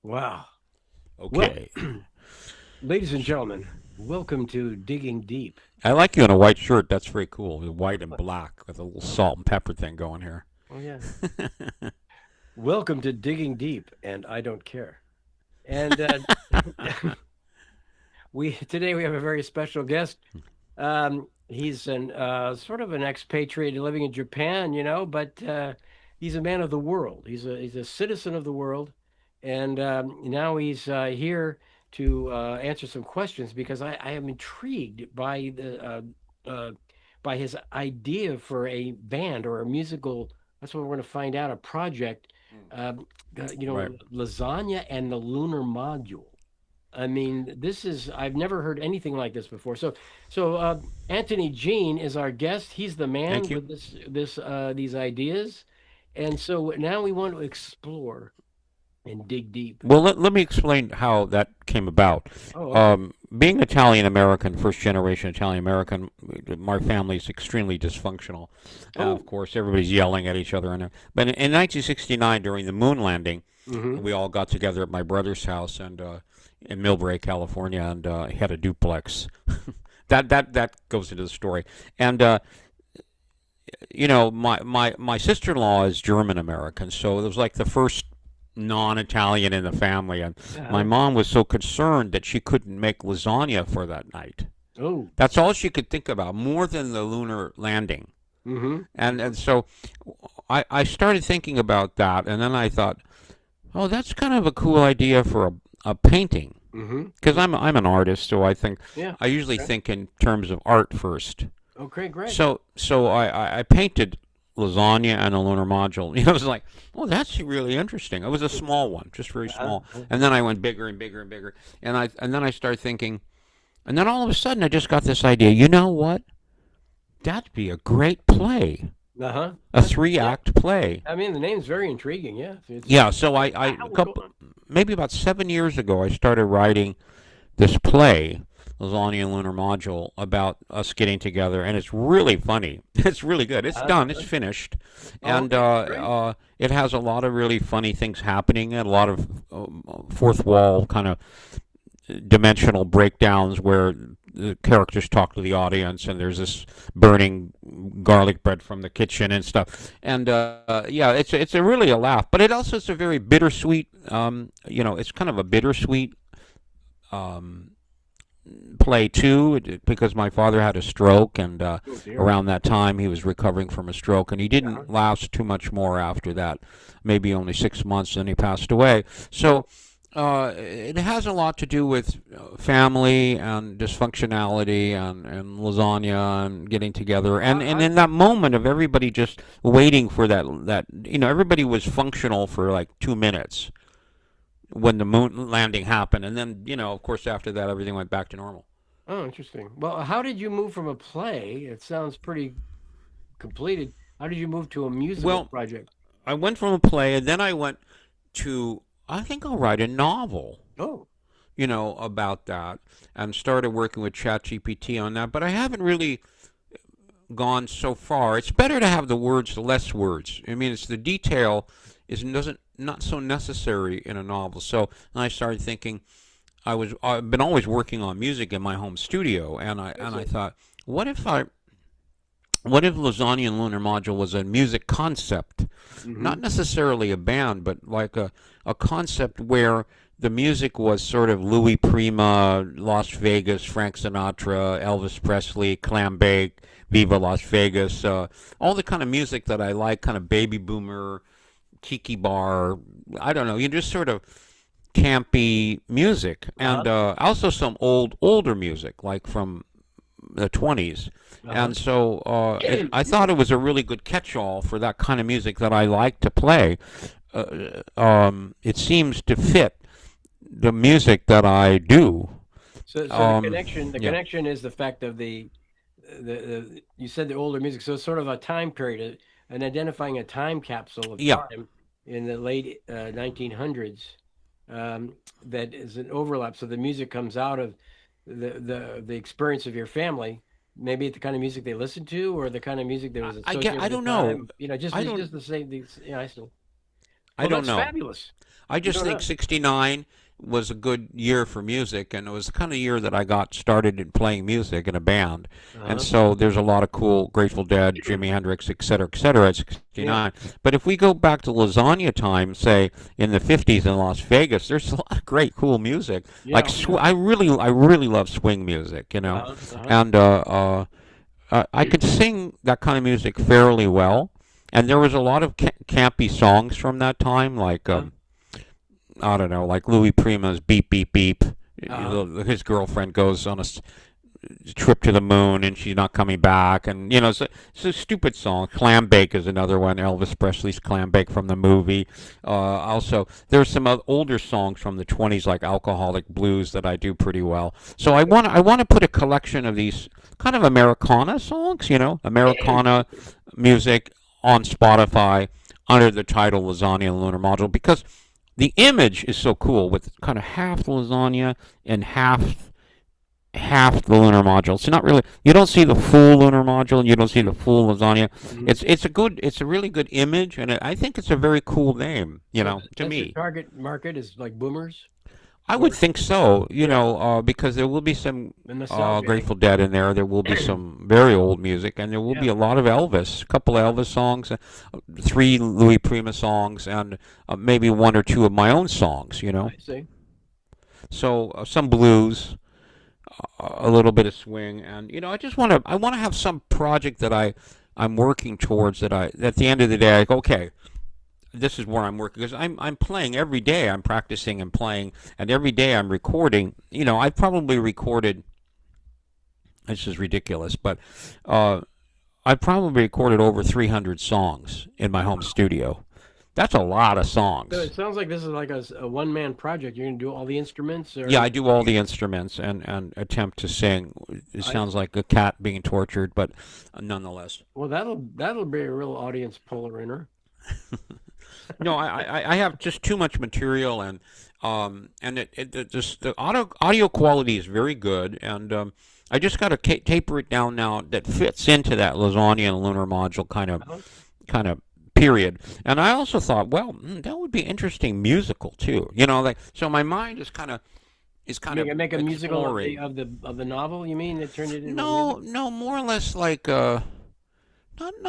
Wow. Well, Okay. ladies and gentlemen, welcome to Digging Deep. I like you in a white shirt. That's very cool. White and black with a little salt and pepper thing going here. Oh, yeah. Welcome to Digging Deep, and I don't care. And we today we have a very special guest. He's an sort of an expatriate living in Japan, but he's a man of the world. He's a citizen of the world, and now he's here to answer some questions because I am intrigued uh, by his idea for a band or a musical. That's what we're going to find out. A project, um, Right. lasagna and the lunar module. I mean, I've never heard anything like this before. So Anthony Jean is our guest. He's the Thank man you. with these ideas. And so now we want to explore and dig deep. Well, let me explain how that came about. Oh, okay. Being Italian American, first generation Italian American, my family's extremely dysfunctional. Of Oh, course, everybody's yelling at each other. But in 1969, during the moon landing, mm-hmm. we all got together at my brother's house and in Millbrae, California, and he had a duplex. That goes into the story. And my sister-in-law is German American, so it was like the first non-Italian in the family, and my Uh-huh. mom was so concerned that she couldn't make lasagna for that night. Oh, That's all she could think about, more than the lunar landing. mm-hmm. And so I started thinking about that, and then I thought, oh, that's kind of a cool idea for a painting. Mm-hmm. Because I'm an artist, so Yeah. I usually Okay. think in terms of art first. Okay, great. So I painted lasagna and a lunar module. It was like, oh, that's really interesting. It was a small one, just very Uh-huh. small. And then I went bigger and bigger and bigger. And then I started thinking, and then all of a sudden I just got this idea. You know what? That'd be a great play, Uh-huh. a three Yeah. act play. I mean, the name's very intriguing. Yeah. Yeah. So I a Wow, go couple on. maybe about 7 years ago I started writing this play, Lasagna and Lunar Module, about us getting together, and it's really funny. It's really good. It's done. It's Uh-huh. finished, Oh, and okay, great. it has a lot of really funny things happening, and a lot of fourth wall kind of dimensional breakdowns where the characters talk to the audience, and there's this burning garlic bread from the kitchen and stuff. And yeah, it's a really a laugh, but it also is a very bittersweet. It's kind of a bittersweet um, play too, because my father had a stroke, and Oh dear. around that time he was recovering from a stroke, and he Uh-huh. didn't last too much more after that. Maybe only 6 months, then he passed away. Oh, So it has a lot to do with family and dysfunctionality and lasagna and getting together, and I, in that moment of everybody just waiting for that everybody was functional for like 2 minutes when the moon landing happened, and then of course after that everything went back to normal. Oh, interesting. Well, how did you move from a play? It sounds pretty completed. How did you move to a musical Well, project? I went from a play, and then I went to, I think I'll write a novel, Oh, about that, and started working with ChatGPT on that. But I haven't really gone so far. It's better to have the words, less words. I mean, it's the detail is doesn't not so necessary in a novel. So I started thinking, I've been always working on music in my home studio, is and I it? thought, what if I what if Lasagna and Lunar Module was a music concept? Mm-hmm. Not necessarily a band, but like a concept where the music was sort of Louis Prima, Las Vegas, Frank Sinatra, Elvis Presley, Clam Bake, Viva Las Vegas, all the kind of music that I like, kind of baby boomer, tiki bar, I don't know, you just sort of campy music, Uh-huh. and also some older music, like from the 20s. Uh-huh. And so I thought it was a really good catch-all for that kind of music that I like to play. It seems to fit the music that I do. So the Yeah. connection is the fact of you said the older music. So it's sort of a time period, and identifying a time capsule of Yeah. time in the late 1900s that is an overlap. So the music comes out of the experience of your family, maybe the kind of music they listened to, or the kind of music that was I associated with don't the know. time. Just I don't just the same things. Yeah, I still. I Well, don't that's know. fabulous. I You just don't think know. '69 was a good year for music, and it was the kind of year that I got started in playing music in a band. And Uh-huh. so there's a lot of cool Grateful Dead, Jimi Hendrix, et cetera, at Yeah. 69. But if we go back to lasagna time, say in the '50s in Las Vegas, there's a lot of great, cool music. Yeah. Oh, yeah. I really love swing music, Uh-huh. Uh-huh. and I could sing that kind of music fairly well. And there was a lot of campy songs from that time, like Uh-huh. I don't know, like Louis Prima's "Beep Beep Beep." Uh-huh. His girlfriend goes on a trip to the moon and she's not coming back, and it's a stupid song. "Clam Bake" is another one, Elvis Presley's "Clam Bake" from the movie. Also, there's some older songs from the '20s like "Alcoholic Blues" that I do pretty well. So I want to put a collection of these kind of Americana songs, Americana music on Spotify under the title Lasagna Lunar Module, because the image is so cool with kind of half the lasagna and half the lunar module. It's not really, you don't see the full lunar module and you don't see the full lasagna. Mm-hmm. It's a really good image, and I think it's a very cool name, So to that's your me. target market is like boomers, I would or think so, yeah, because there will be some the nostalgia Grateful Dead in there. There will be some very old music, and there will be Yeah. a lot of Elvis, a couple of Uh-huh. Elvis songs, three Louis Prima songs, and maybe one or two of my own songs. I see. So some blues, a little bit of swing, and I want to have some project that I'm working towards, that I at the end of the day I go, okay, this is where I'm working, because I'm playing every day. I'm practicing and playing, and every day I'm recording. I've probably recorded. This is ridiculous, but uh, I've probably recorded over 300 songs in my home studio. That's a lot of So songs. it sounds like this is like a one-man project. You're gonna do all the instruments, Yeah, or I do all the instruments and attempt to sing. It I sounds like a cat being tortured, but nonetheless. well, that'll be a real audience puller inner. No, I have just too much material, and just the audio quality is very good, and I just got to taper it down now that fits into that lasagna and lunar module Uh-huh. kind of period. And I also thought, well, that would be interesting musical too. Like, so my mind is kind of Make a musical of the exploring. novel. You mean it turned it into a No, musical? no, more or less like not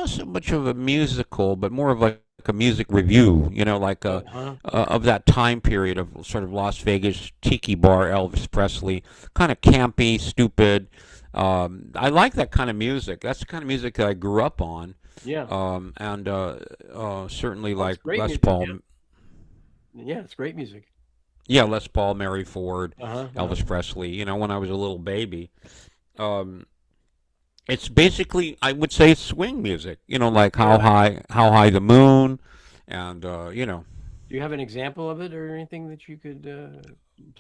so much of a musical, but more of like a music review. Like Huh? of that time period of sort of Las Vegas tiki bar Elvis Presley, kind of campy, stupid. I like that kind of music. That's the kind of music that I grew up on, Yeah. and certainly Well, it's like great Les music. Yeah. Paul. Yeah, it's great music. Yeah, Les Paul, Mary Ford, Uh-huh. Uh-huh. Elvis Presley. When I was a little baby. Um, it's basically, I would say, swing music. Like Really? how high the moon, and Do you have an example of it or anything that you could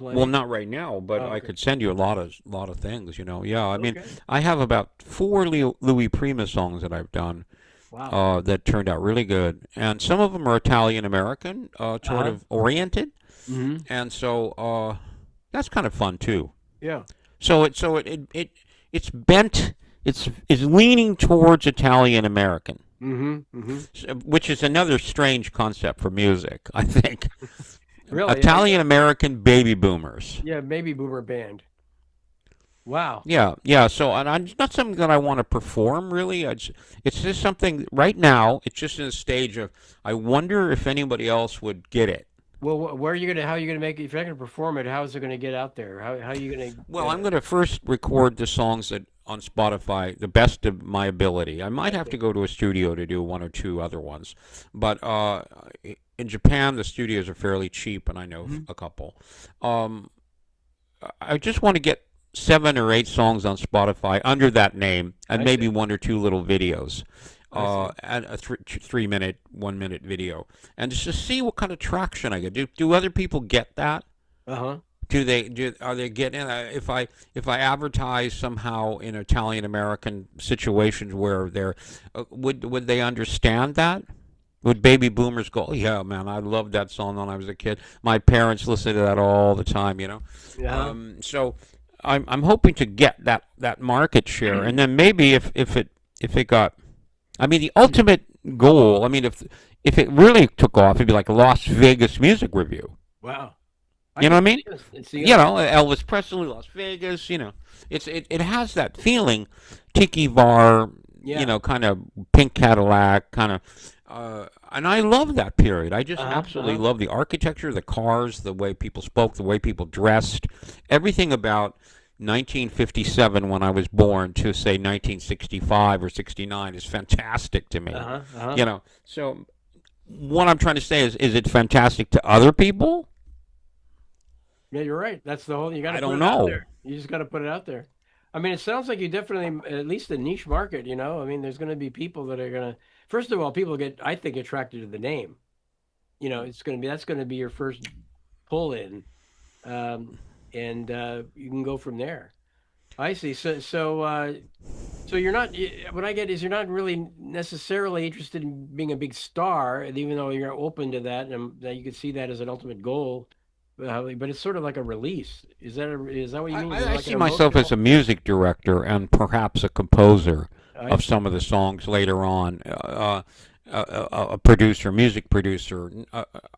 well, play? not right now, but Oh, I okay. could send you a lot of things. Yeah. I mean, Okay. I have about four Louis Prima songs that I've done Wow. that turned out really good, and some of them are Italian American, sort Uh-huh. of oriented, Mm-hmm. and so that's kind of fun too. Yeah. It's bent. It's leaning towards Italian American, Mm-hmm. Mm-hmm. which is another strange concept for music, I think. Really? Italian American baby boomers. Yeah, baby boomer band. Wow. Yeah, yeah. So, and it's not something that I want to perform really. It's just something right now. It's just in a stage of, I wonder if anybody else would get it. Well, where are you gonna? How are you gonna make it? If you're not gonna perform it, how is it gonna get out there? How are you Well, gonna? I'm going to first record the songs that on Spotify, the best of my ability. I might I have to see. go to a studio to do one or two other ones, but in Japan the studios are fairly cheap, and I know Mhm. a couple. Um, I just want to get 7 or 8 songs on Spotify under that name, and I maybe see. one or two little videos, I see. and a 3 minute, 1 minute video, and just to see what kind of traction I get. Do other people get that? Uh-huh. Are they getting if I advertise somehow in Italian American situations where they're would they understand that? Would baby boomers go, oh, yeah, man, I loved that song when I was a kid. My parents listened to that all the time. Uh-huh. So I'm hoping to get that market share, and then maybe if it got, I mean, the ultimate goal. I mean, if it really took off, it'd be like a Las Vegas music review. Wow. I You know can what I mean? see this. It's the You know, Elvis Presley, Las Vegas. It has that feeling, tiki bar. You yeah. know, kind of pink Cadillac, kind of. And I love that period. I just Uh-huh. absolutely Uh-huh. love the architecture, the cars, the way people spoke, the way people dressed, everything about 1957 when I was born to say 1965 or 69 is fantastic to me. Uh-huh. Uh-huh. You know, so what I'm trying to say is it fantastic to other people? Yeah, you're right. That's the whole, you got to I put don't it out know. there. You just got to put it out there. I mean, it sounds like you definitely, at least a niche market, you know? I mean, there's going to be people that are going to, first of all, people get, I think, attracted to the name. You know, it's going to be, that's going to be your first pull in. Um, and you can go from there. I see. So you're not, what I get is you're not really necessarily interested in being a big star, and even though you're open to that, and that you could see that as an ultimate goal. But it's sort of like a release. Is that what you mean? Is it I like an see myself as emotional? a music director and perhaps a composer I of some see. of the songs later on. A producer, music producer.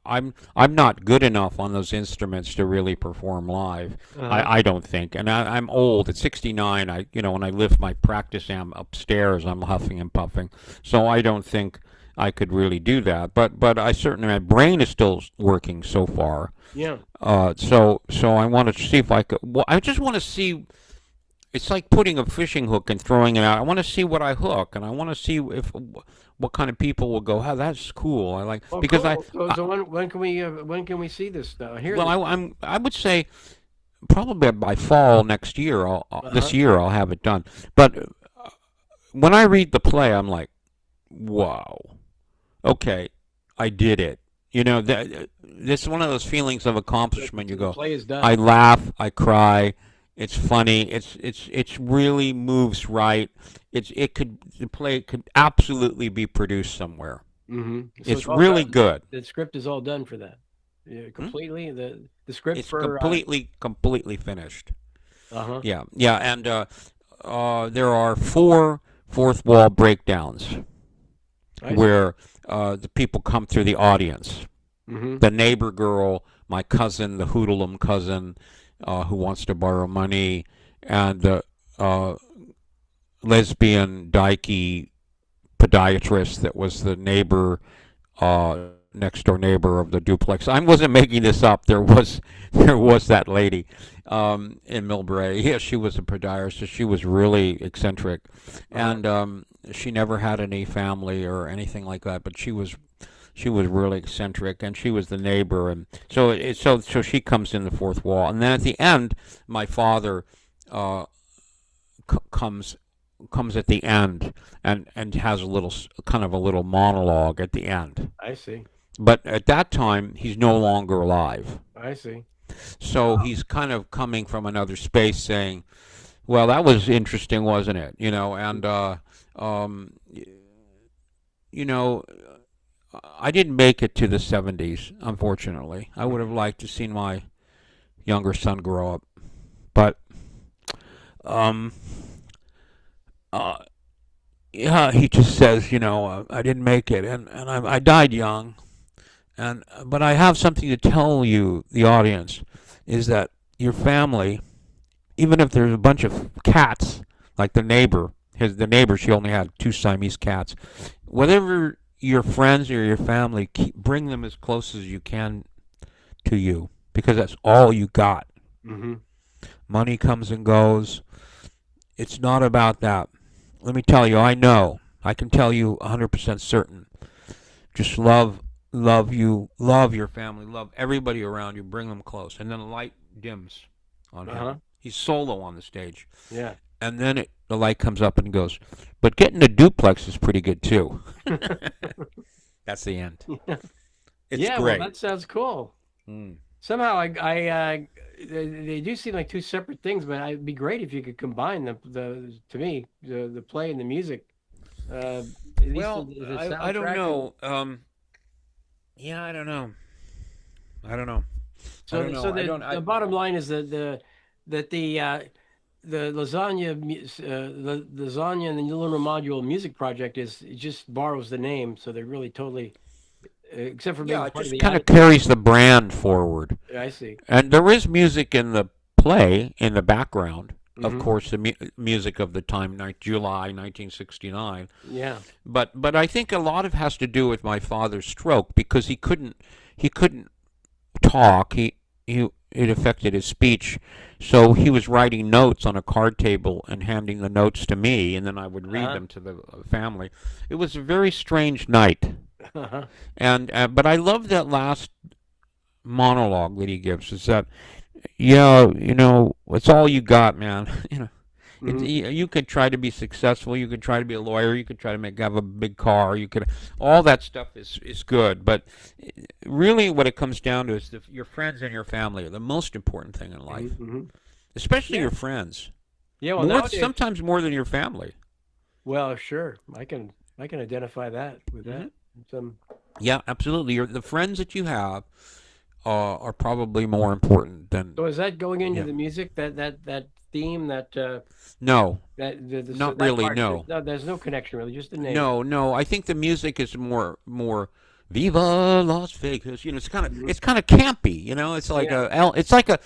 I'm not good enough on those instruments to really perform live. Uh-huh. I don't think, and I'm old. At 69, when I lift my practice amp upstairs, I'm huffing and puffing. So I don't think I could really do that. But I certainly my brain is still working so far. Yeah. So I want to see if I could. Well, I just want to see. It's like putting a fishing hook and throwing it out. I want to see what I hook, and I want to see if what kind of people will go. Oh, that's cool. I like Oh, because cool. So when can we see this stuff? Hear well, this stuff? I would say probably by fall next year. This Uh-huh. year I'll have it done. But when I read the play, I'm like, wow, okay, I did it. This is one of those feelings of accomplishment. You The go, play is I done. laugh, I cry. It's funny. It's really moves right. The play could absolutely be produced somewhere. So it's It's all really done. good. The script is all done for that. Yeah, Hmm? completely. The script It's for completely finished. uh-huh. Yeah, yeah, and there are four fourth wall breakdowns I see. where the people come through the audience. Mm-hmm. The neighbor girl, my cousin, the hoodlum cousin, who wants to borrow money, and the uh, lesbian dykey podiatrist that was the neighbor, next door neighbor of the duplex. I wasn't making this up. There was that lady in Millbrae. Yeah, she was a podiatrist. She was really eccentric, Uh-huh. and she never had any family or anything like that. But she was really eccentric, and she was the neighbor, and so she comes in the fourth wall, and then at the end, my father uh, comes at the end and has a little kind of a little monologue at the end. I see. But at that time, he's no longer alive, I see. so he's kind of coming from another space, saying, "Well, that was interesting, wasn't it?" And um, you know, I didn't make it to the 70s, unfortunately. I would have liked to seen my younger son grow up, but um, uh, yeah, he just says, I didn't make it, and I died young, and but I have something to tell you, the audience, is that your family, even if there's a bunch of cats, like the neighbor, she only had two Siamese cats, whatever your friends or your family, bring them as close as you can to you because that's all you got. Mm-hmm. Money comes and goes. It's not about that. Let me tell you, I know. I can tell you 100% certain. Just love your family, love everybody around you, bring them close. And then the light dims on Uh-huh. him. He's solo on the stage. Yeah. And then the light comes up and goes, but getting a duplex is pretty good too. That's the end. It's Yeah, well, great. that sounds cool. Mm. Somehow they do seem like two separate things, but it'd be great if you could combine the to me, the play and the music. At least Well, the I don't soundtrack and know. Yeah, I don't know. I don't know. I so don't know. the bottom line is that the the lasagna and the lunar module music project is it just borrows the name, so they're really totally except for Yeah, maybe it part of just the kind of attitude. carries the brand forward. I see. And there is music in the play in the background. Of Hmm. course, the music of the time, July 1969. Yeah. But I think a lot of it has to do with my father's stroke because he couldn't talk. He it affected his speech, so he was writing notes on a card table and handing the notes to me, and then I would read Uh-huh. them to the family. It was a very strange night, Uh-huh. and but I love that last monologue that he gives. Is that yeah, it's all you got, man. Hmm. You could try to be successful. You could try to be a lawyer. You could try to have a big car. You could all that stuff is good, but really, what it comes down to is your friends and your family are the most important thing in Hmm. life, Hmm. especially Yeah. your friends. Yeah. Well, More nowadays, sometimes more than your family. well, sure, I can identify that with Hmm. that. Some. Yeah, absolutely. The friends that you have are probably more important than So is that going into yeah. the music that theme No, so not that really. part? No, There's no connection really, just the name. no. I think the music is more Viva Las Vegas. Hmm. It's kind of campy. It's like Yeah. it's like a.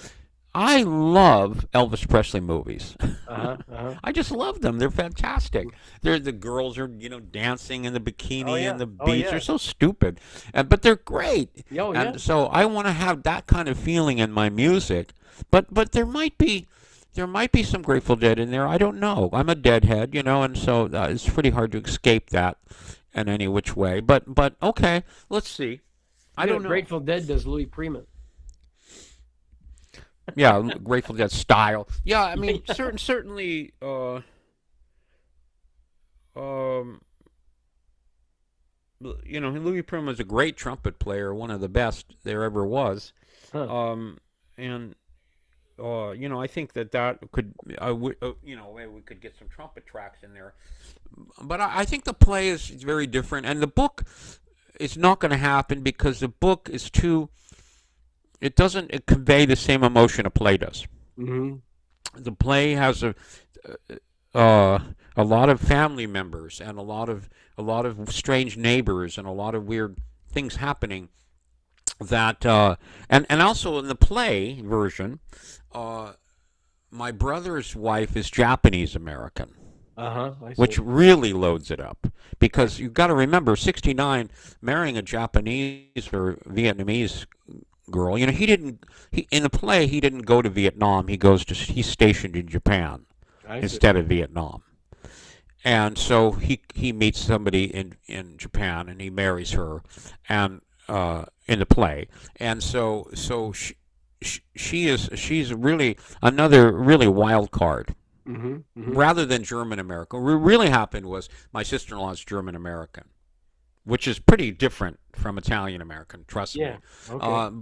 I love Elvis Presley movies. Uh-huh. Uh-huh. I just love them. They're fantastic. The girls are dancing in the Oh bikini and yeah. the Oh beach. They're yeah. so stupid, but they're great. Oh yeah. And so I want to have that kind of feeling in my music. But there might be some Grateful Dead in there. I don't know. I'm a Deadhead, and so it's pretty hard to escape that in any which way. But okay, let's see. I don't know. Grateful Dead does Louis Prima. Yeah, Grateful Dead style. Yeah, I mean, Yeah. certainly. Um, Louis Prima was a great trumpet player, one of the best there ever was. Huh. And I think that could, maybe we could get some trumpet tracks in there. But I think the play is very different, and the book is not going to happen because the book is too. It doesn't convey the same emotion a play does. Hmm. The play has uh, a lot of family members and a lot of strange neighbors and a lot of weird things happening that and also in the play version uh, my brother's wife is Japanese American, Uh-huh. I which see. really loads it up Yeah. because you've got to remember 69 marrying a Japanese or Vietnamese girl. He in the play he didn't go to Vietnam. He's stationed in Japan I see. instead of Vietnam. And so he meets somebody in Japan and he marries her, and in the play, and so she's really another really wild card Hmm. Hmm. rather than German American. What really happened was my sister-in-law is German American, which is pretty different from Italian American. Trust Yeah. me. Okay.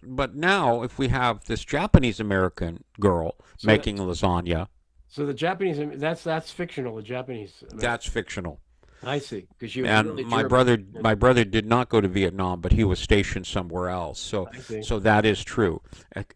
But now if we have this Japanese American girl So that making lasagna, so the Japanese that's fictional. The Japanese that's American. fictional. I see. Because she was And really my German. brother Yeah. my brother did not go to Vietnam, but he was stationed somewhere else. So I see. so that is true.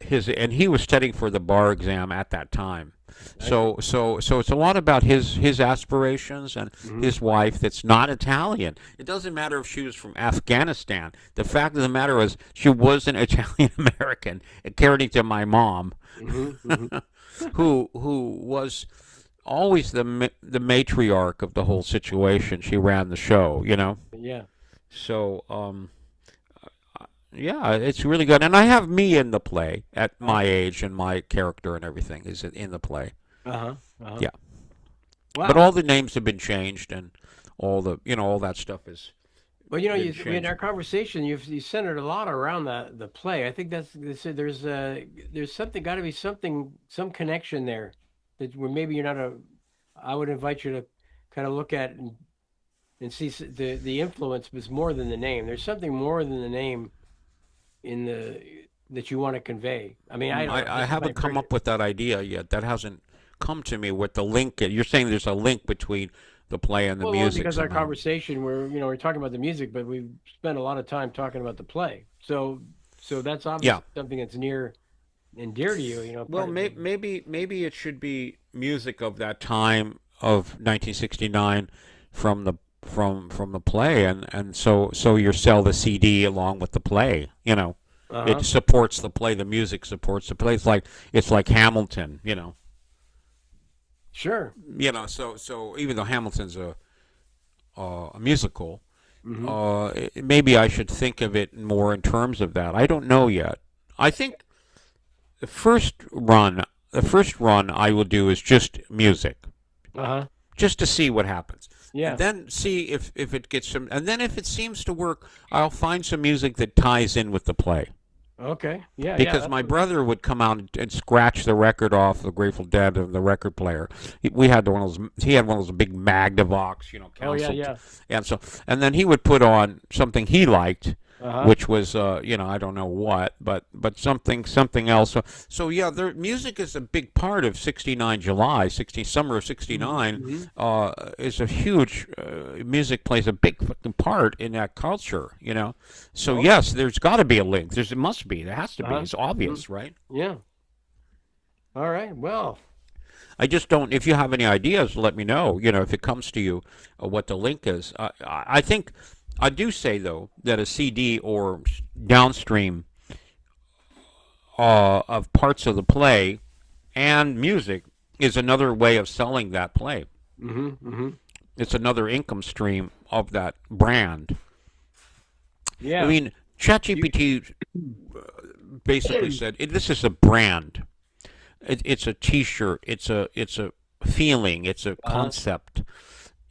He was studying for the bar exam at that time. I see. So it's a lot about his aspirations and Hmm. his wife that's not Italian. It doesn't matter if she was from Afghanistan. The fact of the matter is she was an Italian American, according to my mom, Hmm. Hmm. who was always the matriarch of the whole situation. She ran the show. Yeah. So yeah, it's really good. And I have me in the play at my Okay. age, and my character and everything is in the play. Uh-huh. Uh-huh. Yeah, but Wow. all the names have been changed, and all that stuff has Well, been in our changed. conversation, you centered a lot around the play. I think there's something got to be some connection there that where maybe you're not a. I would invite you to kind of look at and see the influence was more than the name. There's something more than the name in the that you want to convey. I mean, I don't know. I This is my haven't come impression. up with that idea yet. That hasn't come to me with the link. You're saying there's a link between the play and the Well, only music because our somehow. conversation, we're talking about the music, but we spent a lot of time talking about the play. So that's Yeah. obviously something that's near endear to you. You know, Well, part of the. maybe it should be music of that time of 1969 from the from the play, and so you sell the CD along with the play. You know, Uh it huh. supports the play. The music supports the play. It's like Hamilton. Sure. So even though Hamilton's a musical, Hmm. maybe I should think of it more in terms of that. I don't know yet. I think the first run, the first run I will do is just music, Uh huh. just to see what happens, and Yeah. then see if it gets some. And then if it seems to work, I'll find some music that ties in with the play. Okay. Yeah. Yeah. Because That's my what. brother would come out and scratch the record off the Grateful Dead of the record player. We had one of those. He had one of those big Magnavox, Oh yeah. console, Yeah. and then he would put on something he liked, Uh huh. which was I don't know what, but something else. So yeah, music is a big part of '69 July, summer of Hmm. '69. Hmm. Is a huge music plays a big fucking part in that culture. So Oh. yes, there's got to be a link. It must be. There has to Uh be. huh. It's Hmm. obvious, right? Yeah. All right. Well. I just don't. If you have any ideas, let me know. If it comes to you, what the link is. I think I do say though that a CD or downstream of parts of the play and music is another way of selling that play. Hmm. Hmm. It's another income stream of that brand. I Yeah. mean, You. ChatGPT basically said this is a brand. It's a T-shirt. It's a feeling. It's a Uh huh. concept.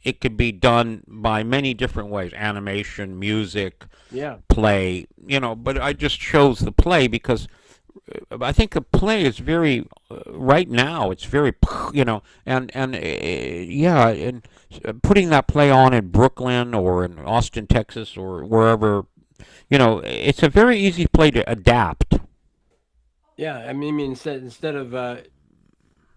It could be done by many different ways: animation, music, Yeah. play. But I just chose the play because I think a play is very right now. It's very and yeah, and putting that play on in Brooklyn or in Austin, Texas, or wherever, it's a very easy play to adapt. Yeah. I mean, instead of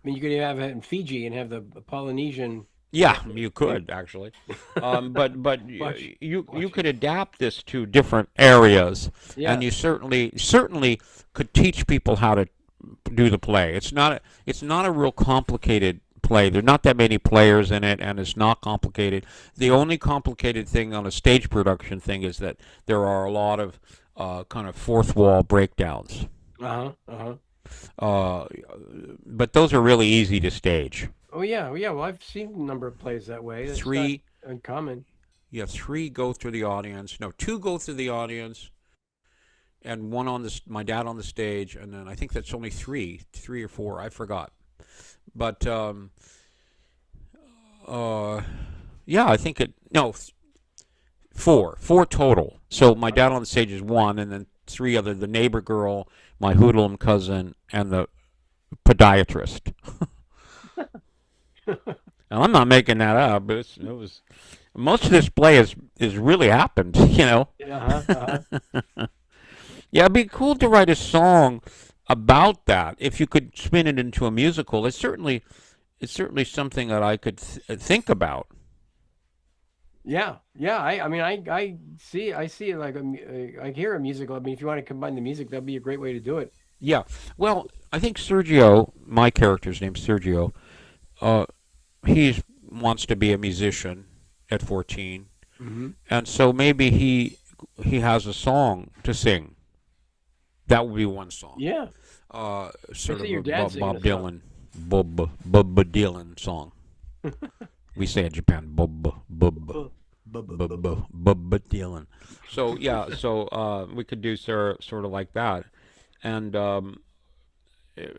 mean, you could have it in Fiji and have the Polynesian Yeah, character. you You could actually, but watch, you watch could it. adapt this to different areas, and Yeah. you certainly could teach people how to do the play. It's not a real complicated play. There's not that many players in it, and it's not complicated. The only complicated thing on a stage production thing is that there are a lot of kind of fourth wall breakdowns. Uh huh. Uh huh. Uh, but those are really easy to stage. Oh yeah. Oh, yeah. Well, I've seen a number of plays that way. That's not Three, uncommon. yeah, three go through the audience. No, two go through the audience, and one on my dad on the stage, and then I think that's only three or four. I forgot, but uh, yeah, I think it. No, four total. So my dad on the stage is one, and then three other: the neighbor girl, my hoodlum cousin, and the podiatrist. And I'm not making that up. But it was most of this play is really happened. Uh huh. Uh huh. Yeah, it'd be cool to write a song about that. If you could spin it into a musical, it's certainly something that I could think about. Yeah. Yeah. I mean, I see it like I hear a musical. I mean, if you want to combine the music, that'd be a great way to do it. Yeah. Well, I think Sergio, my character's name's Sergio. Uh, he wants to be a musician at 14, Hmm. and so maybe he has a song to sing. That would be one song. Yeah. I Sort see of your a dad singing a Bob song. Dylan, Bob Dylan song. We say in Japan, Bob Dylan. So yeah, so we could do sort of like that, and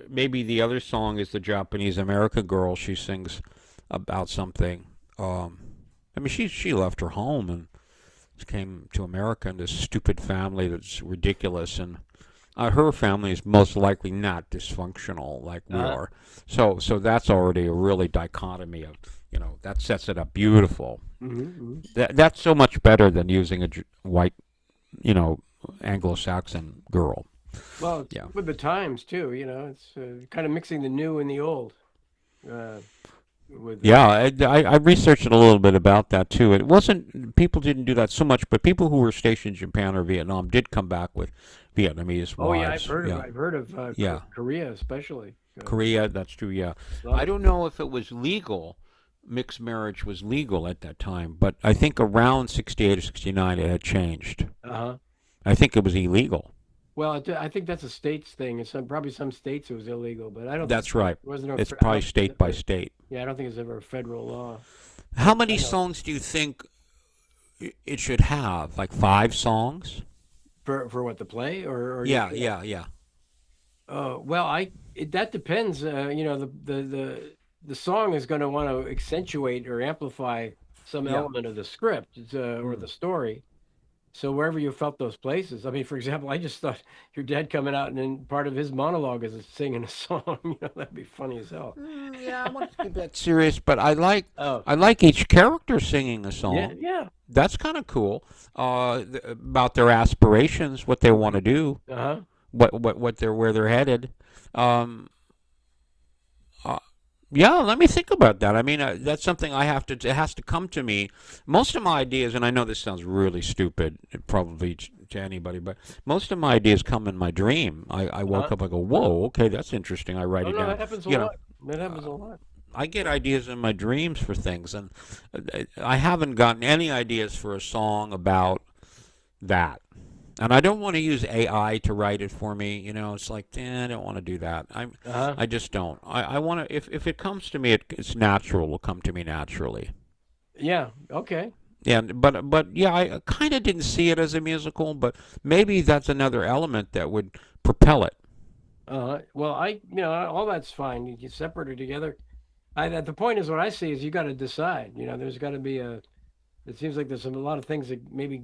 maybe the other song is the Japanese America girl. She sings about something. I mean, she left her home and came to America in this stupid family that's ridiculous, and her family is most likely not dysfunctional like we Uh-huh. are. So that's already a really dichotomy of that sets it up beautiful. Hmm. That's so much better than using a white you know Anglo-Saxon girl. Well, it's Yeah. with the times too. It's kind of mixing the new and the old. Uh, with Yeah, I researched a little bit about that too. It wasn't people didn't do that so much, but people who were stationed in Japan or Vietnam did come back with Vietnamese Oh yeah, wives. Yeah, I've heard of yeah. Korea especially. Korea, that's true. Yeah, A lot I of don't know if it was legal. Mixed marriage was legal at that time, but I think around 68 or 69 it had changed. uh-huh. I think it was illegal. Well, I think that's a states thing. In some probably some states it was illegal, but I don't think That's right. it wasn't a. It's I probably don't think it's state by ever. state. Yeah, I don't think it's ever a federal law. How I many know songs do you think it should have? Like 5 songs? for what the play or just Yeah, yeah, yeah, well, that depends. The song is going to want to accentuate or amplify some yeah. element of the script or Mm. the story. So wherever you felt those places, I mean, for example, I just thought your dad coming out and then part of his monologue is singing a song. That'd be funny as hell. Yeah, I want to keep that serious, but Oh, I like each character singing a yeah, song. yeah. That's kind of cool. About their aspirations, what they want Hmm. to do, Uh-huh. what they're where they're headed. Um, uh, yeah, let me think about that. I mean, that's something I have to. It has to come to me. Most of my ideas, and I know this sounds really stupid, probably to anybody, but most of my ideas come in my dream. I woke Uh-huh. up, I go, "Whoa, okay, that's interesting." I write Oh it no, down. that happens a You know, lot. That happens a lot. I get ideas in my dreams for things, and I haven't gotten any ideas for a song about that. And I don't want to use AI to write it for me. It's like, I don't want to do that. Uh-huh. I just don't. I want to. If it comes to me, it's natural. It will come to me naturally. Yeah. Okay. Yeah, but yeah, I kind of didn't see it as a musical, but maybe that's another element that would propel it. Well, all that's fine. You separate it together. The point is what I see is you got to decide. There's got to be a. It seems like there's a lot of things that maybe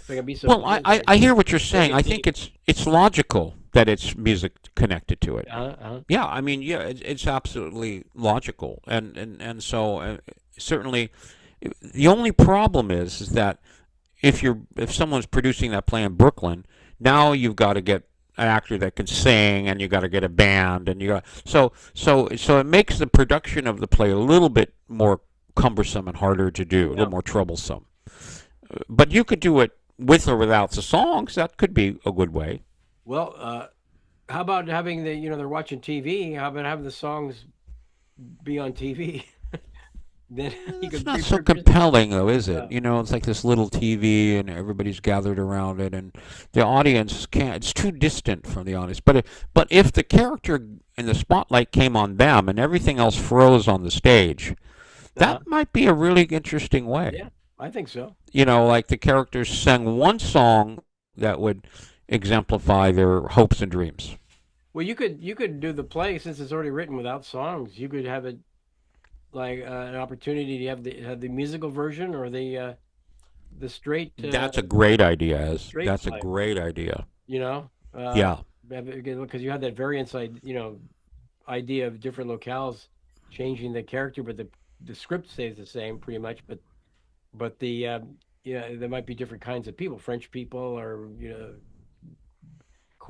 they can be Well, subverted that I hear what you're make saying. it I think deep. it's logical that it's music connected to it. Uh-huh. Yeah, I mean, yeah, it's absolutely logical, and so certainly the only problem is that if someone's producing that play in Brooklyn, now you've got to get an actor that can sing, and you got to get a band, and you got so it makes the production of the play a little bit more cumbersome and harder to do, a little Yeah. more troublesome. But you could do it with or without the songs. That could be a good way. Well, how about having they're watching TV. How about having the songs be on TV? Then you It's could not so reproduce. compelling, though, is it? Uh, It's like this little TV, and everybody's gathered around it, and the audience can't. It's too distant from the audience. But if the character and the spotlight came on them, and everything else froze on the stage, uh, that might be a really interesting way. yeah, I think so. Like the characters sang one song that would exemplify their hopes and dreams. Well, you could do the play since it's already written without songs. You could have it like an opportunity to have the musical version or the That's a great idea, Ez. straight That's a play. great idea. You know, Yeah. because you have that variance, idea of different locales changing the character, but the script stays the same pretty much. But there might be different kinds of people, French people or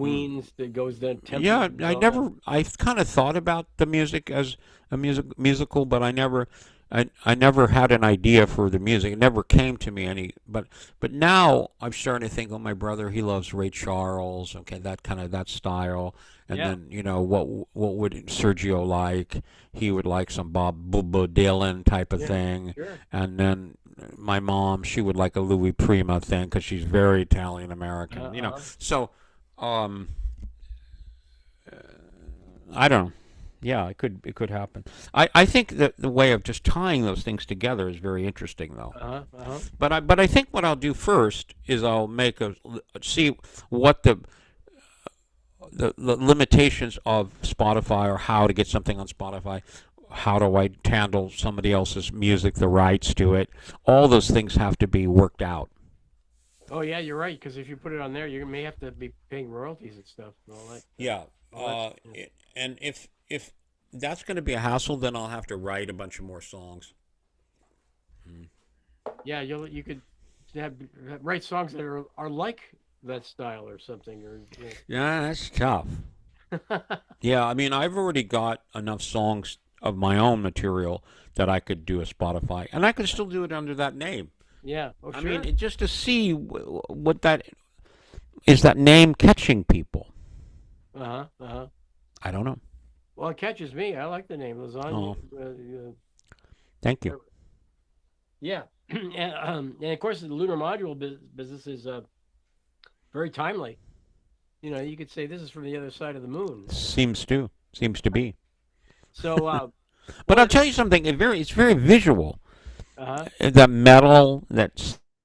Hmm. queens that goes down Yeah, temples and all that. I kind of thought about the music as a musical, but I never had an idea for the music. It never came to me but now I'm starting to think, oh, my brother, he loves Ray Charles, okay, that kind of that style. And Yeah, then, what would Sergio like? He would like some Bob Dylan type of yeah, thing. sure. And then my mom, she would like a Louis Prima thing because she's very Italian American, Uh-huh. So, um, I don't know. Yeah, it could happen. I think that the way of just tying those things together is very interesting, though. Uh-huh. Uh-huh. But I think what I'll do first is I'll make a see what the limitations of Spotify, or how to get something on Spotify. How do I handle somebody else's music, the rights to it? All those things have to be worked out. Oh yeah, you're right. Because if you put it on there, you may have to be paying royalties and stuff and all that. Yeah. All that. And if that's going to be a hassle, then I'll have to write a bunch of more songs. Yeah, you could have write songs that are like that style or something or. Yeah, that's tough. Yeah. Yeah, I mean, I've already got enough songs of my own material that I could do a Spotify, and I could still do it under that name. Yeah. Oh I mean, sure. just to see what that Is that name catching people? Uh-huh. Uh-huh. I don't know. Well, it catches me. I like the name lasagna. Oh, thank you. Yeah. And of course, the lunar module business is very timely. You know, you could say this is from the other side of the moon. Seems to be. So, But I'll well, tell you something. It's very visual. uh-huh. The metal that's